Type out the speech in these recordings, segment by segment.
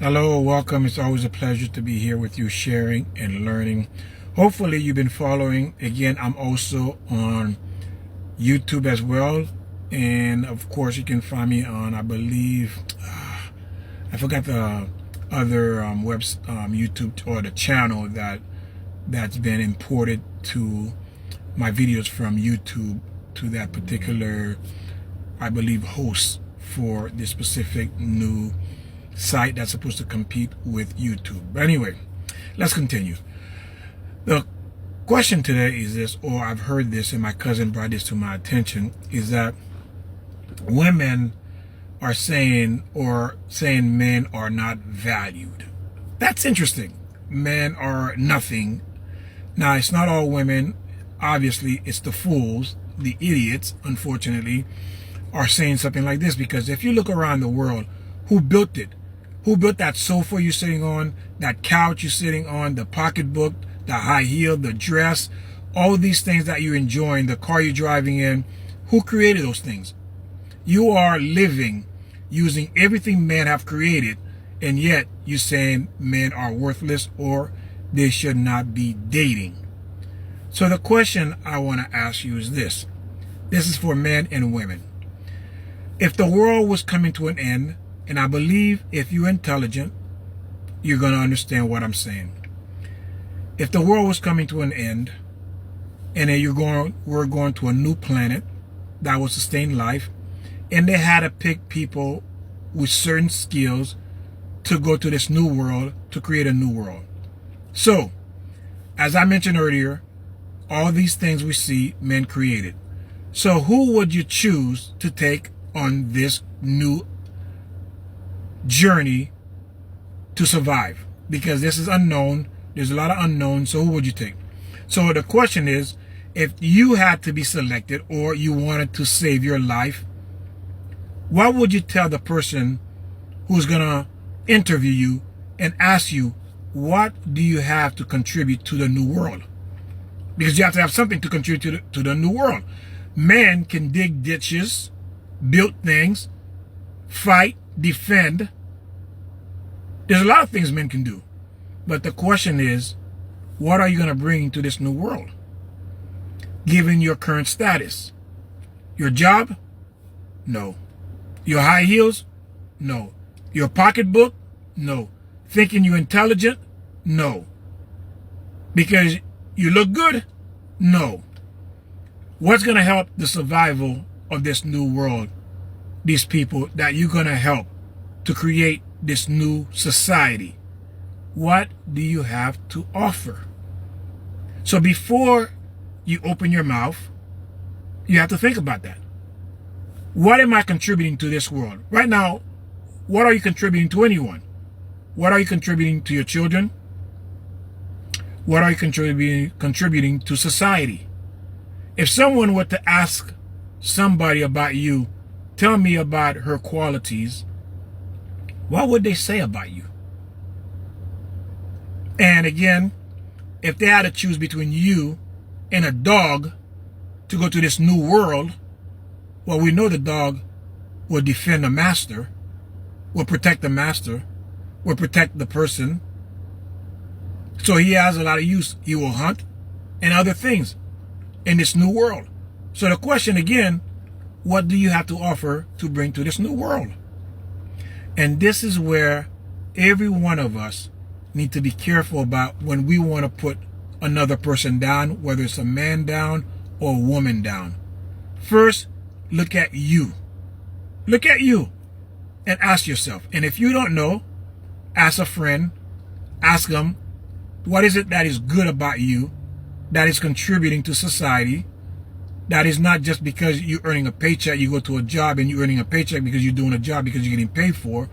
Hello, welcome. It's always a pleasure to be here with you, sharing and learning. Hopefully you've been following. Again, I'm also on YouTube as well. And of course, you can find me on, I believe, I forgot the other YouTube or the channel that's been imported to my videos from YouTube to that particular, I believe, host for this specific new site that's supposed to compete with YouTube. But anyway, let's continue. The question today is this, or I've heard this and my cousin brought this to my attention, is that women are saying men are not valued. That's interesting. Men are nothing. Now, it's not all women. Obviously, it's the fools, the idiots, unfortunately, are saying something like this, because if you look around the world, who built it? Who built that sofa you're sitting on, that couch you're sitting on, the pocketbook, the high heel, the dress, all these things that you're enjoying, the car you're driving in? Who created those things? You are living using everything men have created, and yet you're saying men are worthless or they should not be dating. So the question I want to ask you is this. This is for men and women. If the world was coming to an end, and I believe if you're intelligent, you're going to understand what I'm saying. If the world was coming to an end, and then we're going to a new planet that will sustain life, and they had to pick people with certain skills to go to this new world, to create a new world. So, as I mentioned earlier, all these things we see men created. So who would you choose to take on this new journey to survive? Because this is unknown. There's a lot of unknowns. So who would you take? So the question is, if you had to be selected or you wanted to save your life, what would you tell the person who's going to interview you and ask you, what do you have to contribute to the new world? Because you have to have something to contribute to the new world. Men can dig ditches, build things, fight, defend. There's a lot of things men can do. But the question is, what are you going to bring to this new world? Given your current status. Your job? No. Your high heels? No. Your pocketbook? No. Thinking you're intelligent? No. Because you look good? No. What's going to help the survival of this new world? These people that you're going to help to create this new society. What do you have to offer? So before you open your mouth, you have to think about that. What am I contributing to this world? Right now, what are you contributing to anyone? What are you contributing to your children? What are you contributing to society? If someone were to ask somebody about you, tell me about her qualities, what would they say about you? And again, if they had to choose between you and a dog to go to this new world, well, we know the dog will defend the master, will protect the master, will protect the person. So he has a lot of use. He will hunt and other things in this new world. So the question again, what do you have to offer to bring to this new world? And this is where every one of us need to be careful about when we want to put another person down, whether it's a man down or a woman down. First, look at you. Look at you and ask yourself. And if you don't know, ask a friend, ask them, what is it that is good about you, that is contributing to society, that is not just because you're earning a paycheck, you go to a job and you're earning a paycheck because you're doing a job because you're getting paid for,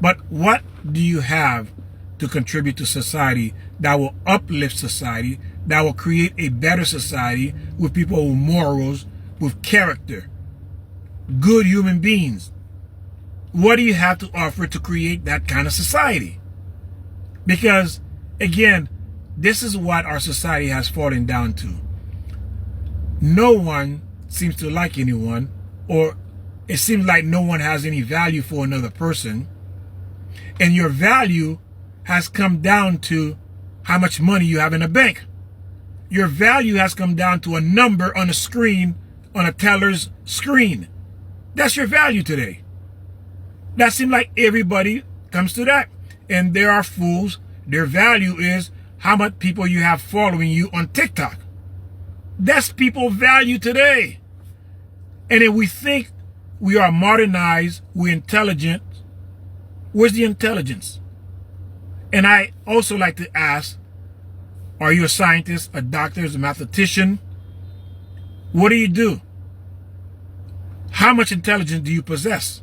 but what do you have to contribute to society that will uplift society, that will create a better society with people with morals, with character, good human beings? What do you have to offer to create that kind of society? Because, again, this is what our society has fallen down to. No one seems to like anyone, or it seems like no one has any value for another person. And your value has come down to how much money you have in the bank. Your value has come down to a number on a screen, on a teller's screen. That's your value today. That seems like everybody comes to that. And there are fools. Their value is how much people you have following you on TikTok. That's people's value today. And if we think we are modernized, we're intelligent, where's the intelligence? And I also like to ask, are you a scientist, a doctor, a mathematician? What do you do? How much intelligence do you possess?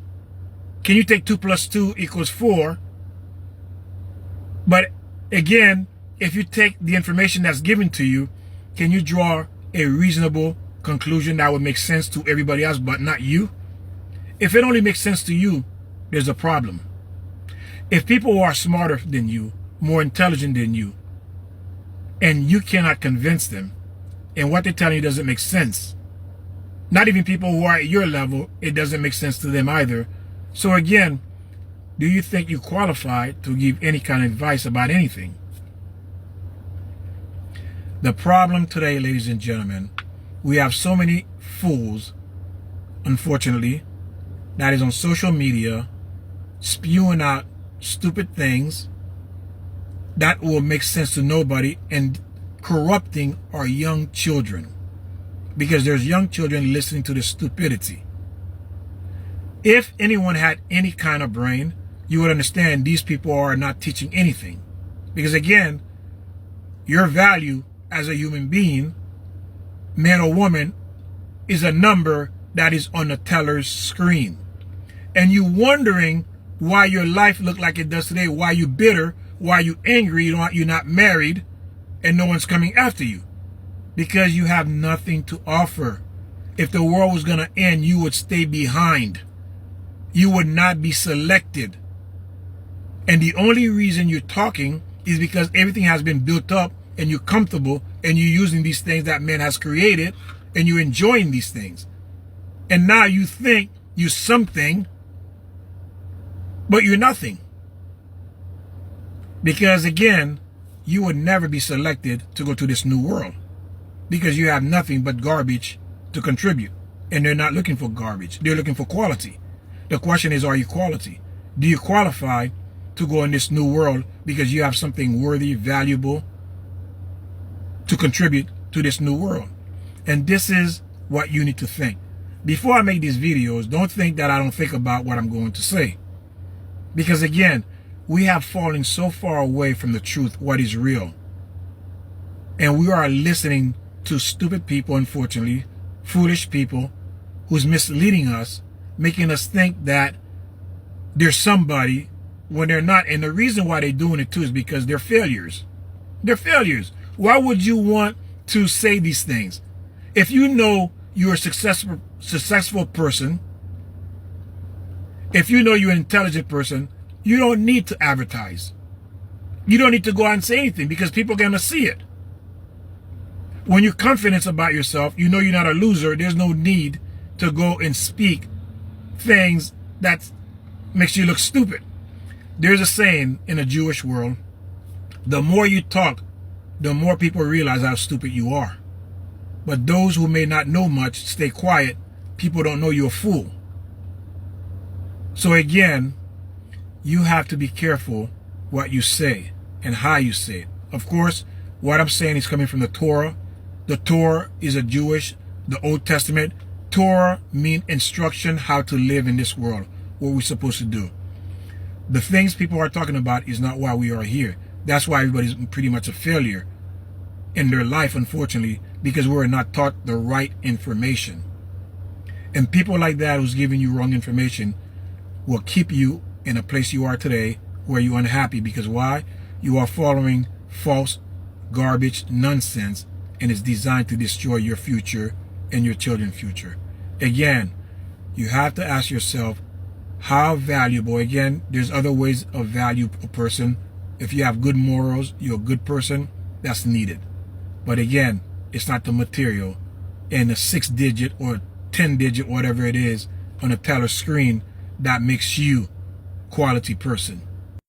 Can you take 2 + 2 = 4? But again, if you take the information that's given to you, can you draw a reasonable conclusion that would make sense to everybody else but not you? If it only makes sense to you, there's a problem. If people who are smarter than you, more intelligent than you, and you cannot convince them, and what they're telling you doesn't make sense, not even people who are at your level, it doesn't make sense to them either. So again, do you think you qualify to give any kind of advice about anything? The problem today, ladies and gentlemen, we have so many fools, unfortunately, that is on social media spewing out stupid things that will make sense to nobody and corrupting our young children, because there's young children listening to this stupidity. If anyone had any kind of brain, you would understand these people are not teaching anything. Because again, your value as a human being, man or woman, is a number that is on the teller's screen. And you wondering why your life look like it does today, why you bitter, why you angry, you're not married, and no one's coming after you. Because you have nothing to offer. If the world was going to end, you would stay behind. You would not be selected. And the only reason you're talking is because everything has been built up and you're comfortable and you're using these things that man has created and you're enjoying these things. And now you think you're something, but you're nothing. Because again, you would never be selected to go to this new world because you have nothing but garbage to contribute. And they're not looking for garbage. They're looking for quality. The question is, are you quality? Do you qualify to go in this new world because you have something worthy, valuable to contribute to this new world? And this is what you need to think. Before I make these videos, don't think that I don't think about what I'm going to say. Because again, we have fallen so far away from the truth, what is real. And we are listening to stupid people, unfortunately, foolish people who's misleading us, making us think that they're somebody when they're not. And the reason why they're doing it too is because they're failures. They're failures. Why would you want to say these things? If you know you're a successful person, if you know you're an intelligent person, you don't need to advertise. You don't need to go out and say anything because people are going to see it. When you're confident about yourself, you know you're not a loser, there's no need to go and speak things that makes you look stupid. There's a saying in the Jewish world, the more you talk, the more people realize how stupid you are. But those who may not know much stay quiet. People don't know you're a fool. So again, you have to be careful what you say and how you say it. Of course, what I'm saying is coming from the Torah. The Torah is a Jewish, the Old Testament. Torah means instruction how to live in this world, what we're supposed to do. The things people are talking about is not why we are here. That's why everybody's pretty much a failure in their life, unfortunately, because we're not taught the right information. And people like that who's giving you wrong information will keep you in a place you are today where you're unhappy. Because why? You are following false garbage nonsense, and it's designed to destroy your future and your children's future. Again, you have to ask yourself how valuable. Again, there's other ways of value a person. If you have good morals, you're a good person, that's needed. But again, it's not the material and the 6-digit or 10-digit, whatever it is, on a teller screen that makes you quality person.